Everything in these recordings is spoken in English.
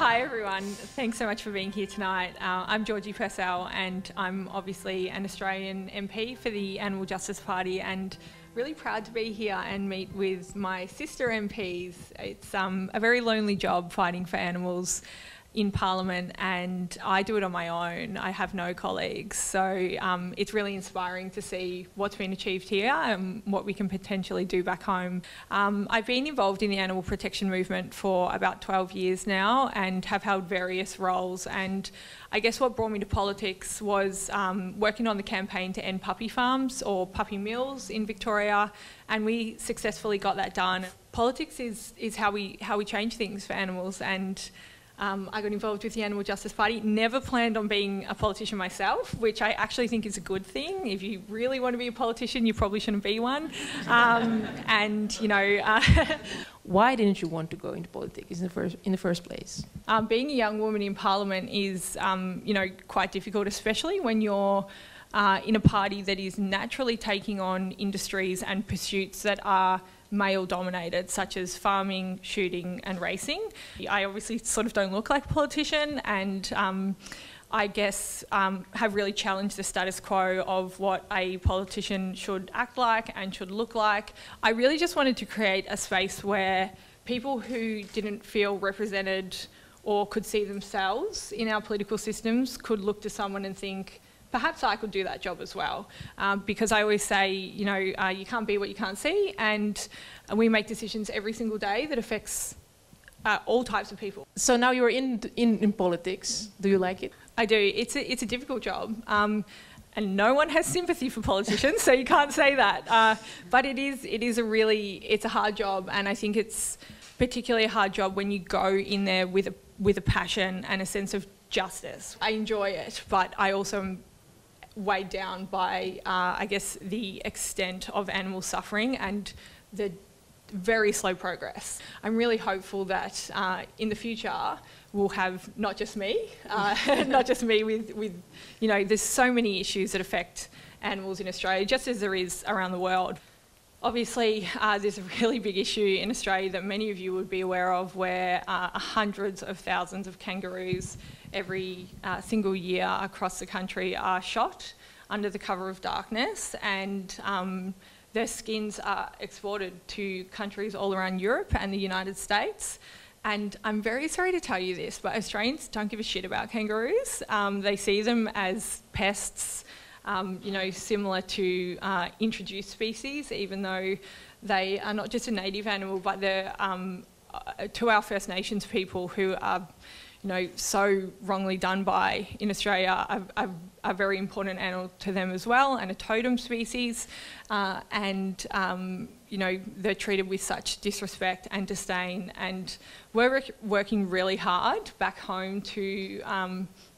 Hi everyone, thanks so much for being here tonight. I'm Georgie Purcell and I'm obviously an Australian MP for the Animal Justice Party and really proud to be here and meet with my sister MPs. It's a very lonely job fighting for animals in Parliament, and I do it on my own. I have no colleagues, so it's really inspiring to see what's been achieved here and what we can potentially do back home. I've been involved in the animal protection movement for about 12 years now and have held various roles, and I guess what brought me to politics was working on the campaign to end puppy farms or puppy mills in Victoria, and we successfully got that done. Politics is how we change things for animals, and I got involved with the Animal Justice Party. Never planned on being a politician myself, which I actually think is a good thing. If you really want to be a politician, you probably shouldn't be one. And you know, why didn't you want to go into politics in the first place? Being a young woman in Parliament is, you know, quite difficult, especially when you're in a party that is naturally taking on industries and pursuits that are male-dominated, such as farming, shooting and racing. I obviously sort of don't look like a politician, and I guess have really challenged the status quo of what a politician should act like and should look like. I really just wanted to create a space where people who didn't feel represented or could see themselves in our political systems could look to someone and think, perhaps I could do that job as well, because I always say, you know, you can't be what you can't see, and we make decisions every single day that affects all types of people. So now you're in politics. Do you like it? I do. It's a difficult job, and no one has sympathy for politicians, so you can't say that. But it's a hard job, and I think it's particularly a hard job when you go in there with a passion and a sense of justice. I enjoy it, but I also am weighed down by, I guess, the extent of animal suffering and the very slow progress. I'm really hopeful that in the future we'll have not just me, with, you know, there's so many issues that affect animals in Australia, just as there is around the world. Obviously, there's a really big issue in Australia that many of you would be aware of, where hundreds of thousands of kangaroos every single year across the country are shot under the cover of darkness, and their skins are exported to countries all around Europe and the United States. And I'm very sorry to tell you this, but Australians don't give a shit about kangaroos. They see them as pests, you know, similar to introduced species, even though they are not just a native animal, but they're, to our First Nations people who are, you know, so wrongly done by in Australia, a very important animal to them as well, and a totem species. You know, they're treated with such disrespect and disdain, and we're working really hard back home to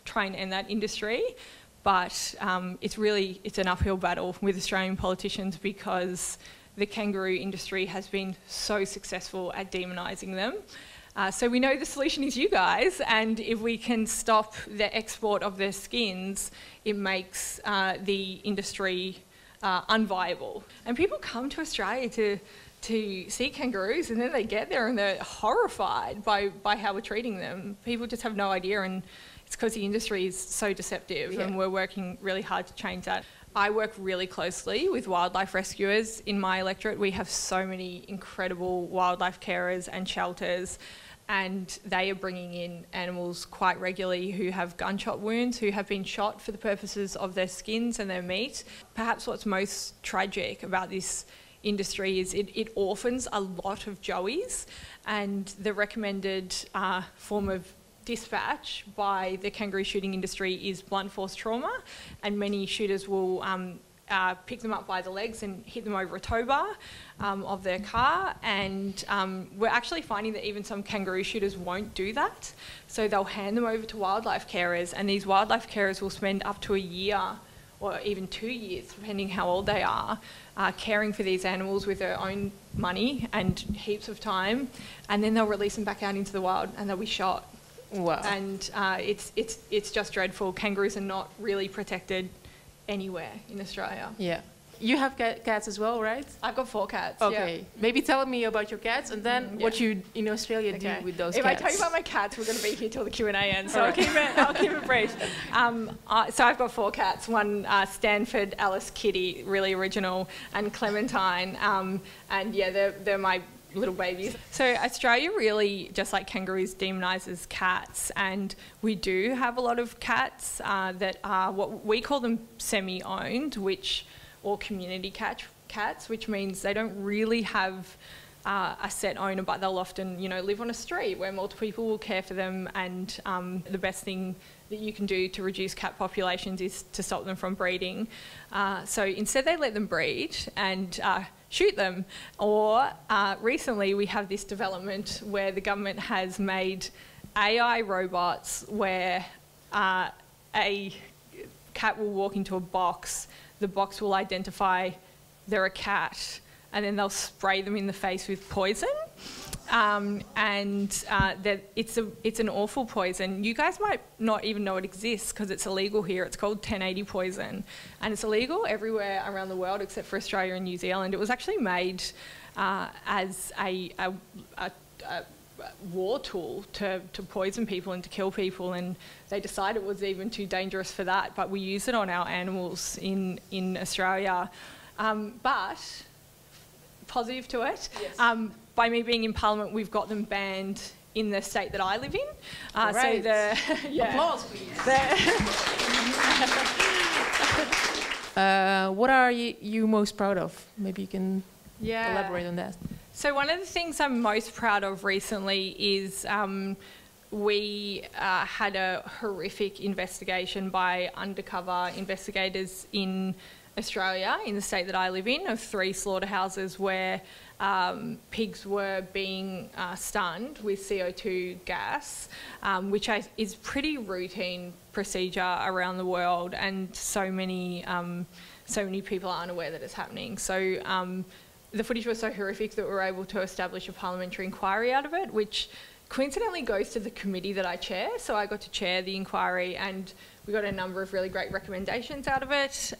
try and end that industry. But it's an uphill battle with Australian politicians, because the kangaroo industry has been so successful at demonising them. So we know the solution is you guys, and if we can stop the export of their skins, it makes the industry unviable. And people come to Australia to see kangaroos, and then they get there and they're horrified by how we're treating them. People just have no idea, and it's because the industry is so deceptive, and we're working really hard to change that. I work really closely with wildlife rescuers in my electorate. We have so many incredible wildlife carers and shelters, and they are bringing in animals quite regularly who have gunshot wounds, who have been shot for the purposes of their skins and their meat. Perhaps what's most tragic about this industry is it orphans a lot of joeys, and the recommended form of dispatch by the kangaroo shooting industry is blunt force trauma, and many shooters will pick them up by the legs and hit them over a tow bar of their car, and we're actually finding that even some kangaroo shooters won't do that, so they'll hand them over to wildlife carers, and these wildlife carers will spend up to a year or even 2 years, depending how old they are, caring for these animals with their own money and heaps of time, and then they'll release them back out into the wild and they'll be shot. Wow. And it's just dreadful. Kangaroos are not really protected anywhere in Australia. Yeah. you have cats as well, right? I've got 4 cats. Okay. Yeah. Maybe tell me about your cats and then what you in Australia do with those if cats. I tell you about my cats, we're going to be here till the Q&A ends, so I'll keep it brief. So I've got 4 cats. One Stanford, Alice, Kitty, really original, and Clementine. And yeah, they're my little babies. So Australia really, just like kangaroos, demonises cats, and we do have a lot of cats that are what we call them semi-owned, or community cats, which means they don't really have a set owner, but they'll often, live on a street where multiple people will care for them. And the best thing that you can do to reduce cat populations is to stop them from breeding. So instead, they let them breed and shoot them. Or recently, we have this development where the government has made AI robots where a cat will walk into a box, the box will identify they're a cat, and then they'll spray them in the face with poison. It's an awful poison. You guys might not even know it exists because it's illegal here. It's called 1080 poison, and it's illegal everywhere around the world except for Australia and New Zealand. It was actually made as a war tool to poison people and to kill people, and they decided it was even too dangerous for that, but we use it on our animals in Australia. But positive to it, yes. By me being in Parliament, we've got them banned in the state that I live in. Right. So applause, please. What are you most proud of? Maybe you can elaborate on that. So one of the things I'm most proud of recently is we had a horrific investigation by undercover investigators in Australia, in the state that I live in, of 3 slaughterhouses where pigs were being stunned with CO2 gas, which is pretty routine procedure around the world, and so many people are unaware that it's happening. So the footage was so horrific that we were able to establish a parliamentary inquiry out of it, which coincidentally goes to the committee that I chair. So I got to chair the inquiry, and we got a number of really great recommendations out of it.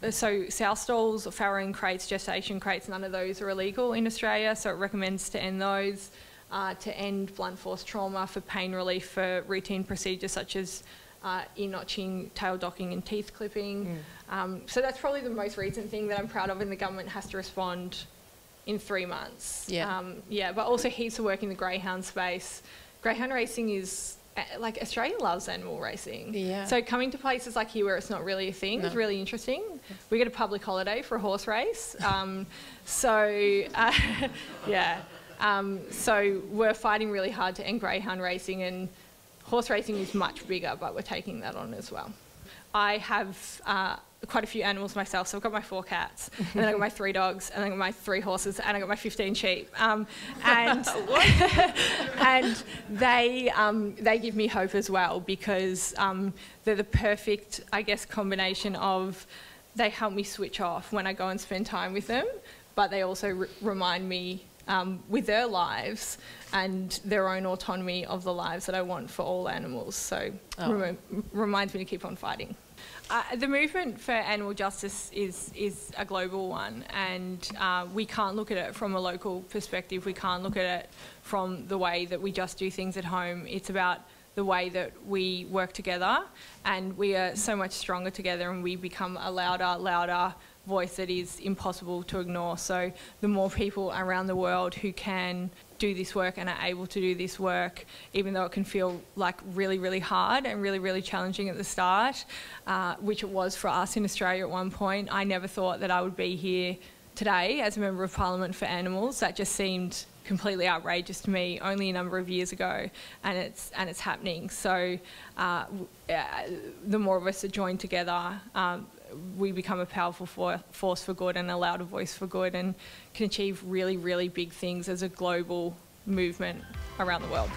So sow stalls, farrowing crates, gestation crates, none of those are illegal in Australia, so it recommends to end those, to end blunt force trauma, for pain relief for routine procedures such as ear notching, tail docking and teeth clipping. So that's probably the most recent thing that I'm proud of, and the government has to respond in 3 months. But also heaps of work in the greyhound space. Greyhound racing is, like, Australia loves animal racing. So coming to places like here where it's not really a thing is really interesting. We get a public holiday for a horse race. So we're fighting really hard to end greyhound racing, and horse racing is much bigger, but we're taking that on as well. I have quite a few animals myself, so I've got my 4 cats, and then I've got my 3 dogs, and then I've got my 3 horses, and I've got my 15 sheep. And they give me hope as well, because they're the perfect, I guess, combination of, they help me switch off when I go and spend time with them, but they also remind me with their lives and their own autonomy of the lives that I want for all animals. So reminds me to keep on fighting. The movement for animal justice is a global one, and we can't look at it from a local perspective. We can't look at it from the way that we just do things at home. It's about the way that we work together, and we are so much stronger together, and we become a louder voice that is impossible to ignore. So the more people around the world who can do this work and are able to do this work, even though it can feel like really, really hard and really, really challenging at the start, which it was for us in Australia at one point. I never thought that I would be here today as a Member of Parliament for animals. That just seemed completely outrageous to me only a number of years ago, and it's happening. So the more of us that join together, we become a powerful force for good and a louder voice for good, and can achieve really, really big things as a global movement around the world.